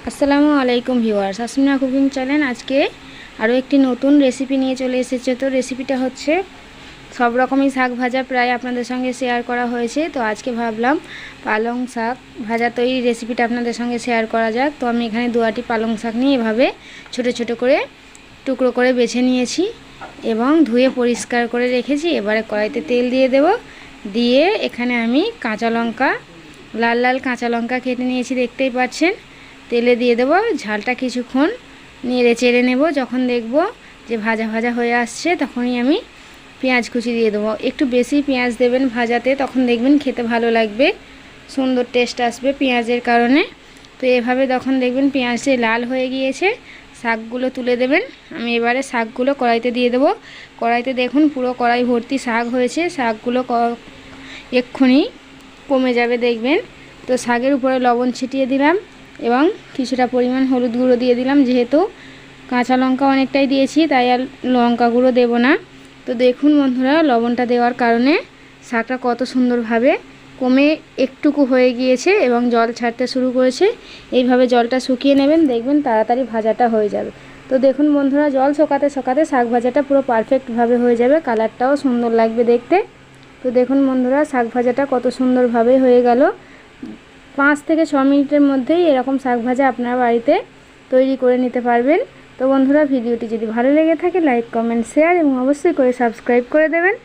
আসসালামু আলাইকুম viewers, Asmina cooking channel আজকে আরও একটি নতুন রেসিপি নিয়ে চলে এসেছে। তো রেসিপিটা হচ্ছে সব রকমই শাক ভাজা প্রায় আপনাদের সঙ্গে শেয়ার করা হয়েছে। তো আজকে ভাবলাম পালং শাক ভাজা তৈরি রেসিপিটা আপনাদের সঙ্গে শেয়ার করা যাক। তো আমি এখানে 2 আটি পালং শাক নিয়ে এভাবে ছোট ছোট করে টুকরো করে বেছে নিয়েছি এবং ধুয়ে পরিষ্কার করে রেখেছি। এবারে কড়াইতে তেল দিয়ে দেব, দিয়ে এখানে আমি কাঁচা লঙ্কা লাল লাল কাঁচা লঙ্কা কেটে নিয়েছি, দেখতেই পাচ্ছেন। তেলে দিয়ে দেবো, ঝালটা কিছুক্ষণ নেড়ে চেড়ে নেব। যখন দেখব যে ভাজা ভাজা হয়ে আসছে তখনই আমি পেঁয়াজ কুচি দিয়ে দেবো। একটু বেশি পেঁয়াজ দেবেন ভাজাতে, তখন দেখবেন খেতে ভালো লাগবে, সুন্দর টেস্ট আসবে পেঁয়াজের কারণে। তো এভাবে যখন দেখবেন পেঁয়াজটি লাল হয়ে গিয়েছে, শাকগুলো তুলে দেবেন। আমি এবারে শাকগুলো কড়াইতে দিয়ে দেবো। কড়াইতে দেখুন পুরো কড়াই ভর্তি শাক হয়েছে, শাকগুলো এক্ষুনি কমে যাবে দেখবেন। তো শাকের উপরে লবণ ছিটিয়ে দিলাম এবং কিছুটা পরিমাণ হলুদ গুঁড়ো দিয়ে দিলাম। যেহেতু কাঁচা লঙ্কা অনেকটাই দিয়েছি তাই আর লঙ্কা গুঁড়ো দেবো না। তো দেখুন বন্ধুরা, লবণটা দেওয়ার কারণে শাকটা কত সুন্দরভাবে কমে একটুকু হয়ে গিয়েছে এবং জল ছাড়তে শুরু করেছে। এইভাবে জলটা শুকিয়ে নেবেন, দেখবেন তাড়াতাড়ি ভাজাটা হয়ে যাবে। তো দেখুন বন্ধুরা, জল শুকাতে শুকাতে শাক ভাজাটা পুরো পারফেক্টভাবে হয়ে যাবে, কালারটাও সুন্দর লাগবে দেখতে। তো দেখুন বন্ধুরা, শাক ভাজাটা কত সুন্দরভাবে হয়ে গেল। 5 থেকে 6 মিনিটের মধ্যেই এরকম শাক ভাজা আপনার বাড়িতে তৈরি করে নিতে পারবেন। তো বন্ধুরা, ভিডিওটি যদি ভালো লেগে থাকে লাইক, কমেন্ট, শেয়ার এবং অবশ্যই করে সাবস্ক্রাইব করে দেবেন।